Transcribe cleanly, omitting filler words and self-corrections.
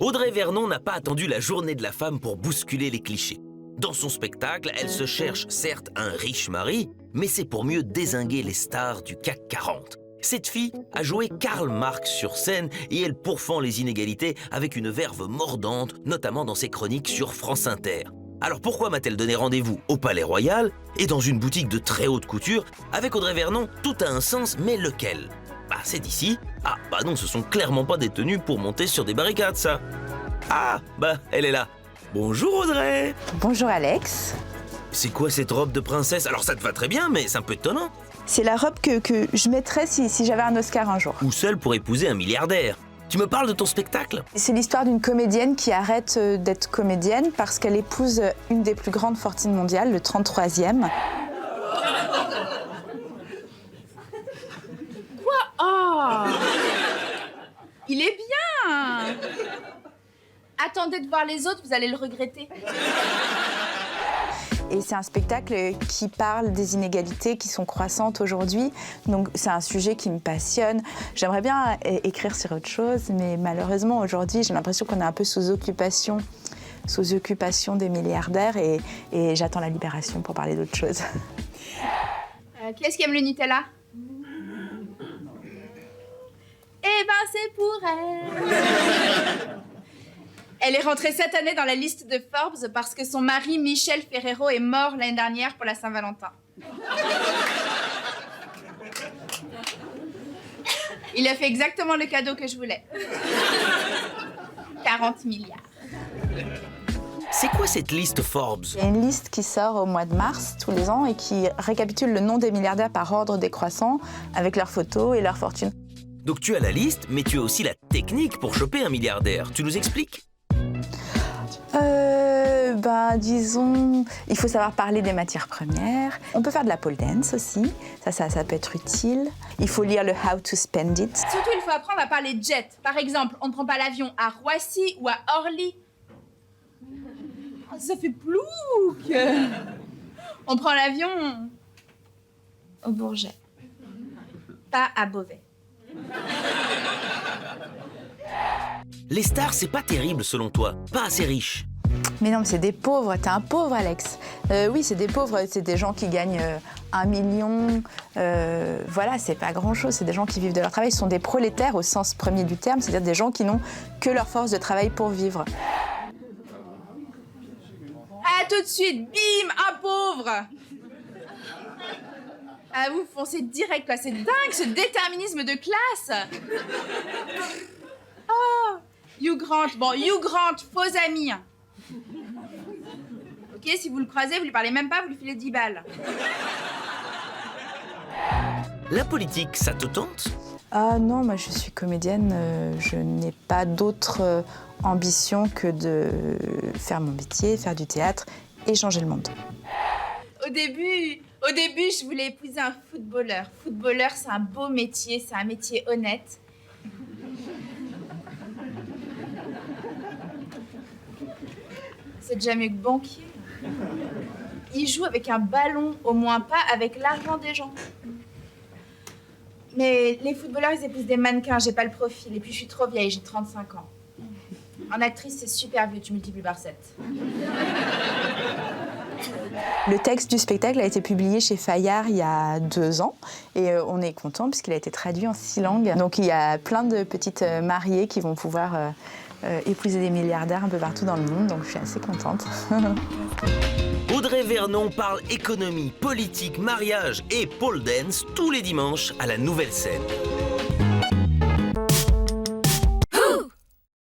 Audrey Vernon n'a pas attendu la journée de la femme pour bousculer les clichés. Dans son spectacle, elle se cherche certes un riche mari, mais c'est pour mieux dézinguer les stars du CAC 40. Cette fille a joué Karl Marx sur scène et elle pourfend les inégalités avec une verve mordante, notamment dans ses chroniques sur France Inter. Alors pourquoi m'a-t-elle donné rendez-vous au Palais Royal et dans une boutique de très haute couture? Avec Audrey Vernon, tout a un sens, mais lequel? Bah c'est d'ici. Ah bah non, ce sont clairement pas des tenues pour monter sur des barricades, ça. Ah bah elle est là. Bonjour Audrey. Bonjour Alex. C'est quoi cette robe de princesse? Alors ça te va très bien, mais c'est un peu étonnant. C'est la robe que je mettrais si j'avais un Oscar un jour. Ou seule pour épouser un milliardaire. Tu me parles de ton spectacle? C'est l'histoire d'une comédienne qui arrête d'être comédienne parce qu'elle épouse une des plus grandes fortunes mondiales, le 33e. Quoi? Oh! Il est bien! Attendez de voir les autres, vous allez le regretter. Et c'est un spectacle qui parle des inégalités qui sont croissantes aujourd'hui. Donc c'est un sujet qui me passionne. J'aimerais bien écrire sur autre chose, mais malheureusement aujourd'hui j'ai l'impression qu'on est un peu sous occupation des milliardaires et j'attends la libération pour parler d'autre chose. Qui est-ce qui aime le Nutella? Eh ben c'est pour elle. Elle est rentrée cette année dans la liste de Forbes parce que son mari, Michel Ferrero, est mort l'année dernière pour la Saint-Valentin. Il a fait exactement le cadeau que je voulais. 40 milliards. C'est quoi cette liste Forbes? Il y a une liste qui sort au mois de mars tous les ans et qui récapitule le nom des milliardaires par ordre décroissant avec leurs photos et leurs fortunes. Donc tu as la liste, mais tu as aussi la technique pour choper un milliardaire. Tu nous expliques? Disons, il faut savoir parler des matières premières. On peut faire de la pole dance aussi, ça peut être utile. Il faut lire le How to Spend It. Surtout, il faut apprendre à parler jet. Par exemple, on ne prend pas l'avion à Roissy ou à Orly. Oh, ça fait plouc. On prend l'avion au Bourget, pas à Beauvais. Les stars, c'est pas terrible selon toi, pas assez riches. Mais non, mais c'est des pauvres. T'es un pauvre, Alex. Oui, c'est des pauvres. C'est des gens qui gagnent 1 million. Voilà, c'est pas grand-chose. C'est des gens qui vivent de leur travail. Ce sont des prolétaires au sens premier du terme, c'est-à-dire des gens qui n'ont que leur force de travail pour vivre. Ah, tout de suite, bim, un pauvre. Ah, vous foncez direct, quoi. C'est dingue, ce déterminisme de classe. Oh, Hugh Grant. Bon, Hugh Grant, faux ami. Ok, si vous le croisez, vous lui parlez même pas, vous lui filez 10 balles. La politique, ça te tente? Ah non, moi je suis comédienne. Je n'ai pas d'autre ambition que de faire mon métier, faire du théâtre et changer le monde. Au début, je voulais épouser un footballeur. Footballeur, c'est un beau métier, c'est un métier honnête. C'est déjà mieux que banquier. Il joue avec un ballon, au moins pas avec l'argent des gens. Mais les footballeurs, ils épousent des mannequins, j'ai pas le profil. Et puis je suis trop vieille, j'ai 35 ans. En actrice, c'est super vieux, tu multiplies par 7. Le texte du spectacle a été publié chez Fayard il y a 2 ans et on est content puisqu'il a été traduit en 6 langues. Donc il y a plein de petites mariées qui vont pouvoir épouser des milliardaires un peu partout dans le monde, donc je suis assez contente. Audrey Vernon parle économie, politique, mariage et pole dance tous les dimanches à la Nouvelle Scène.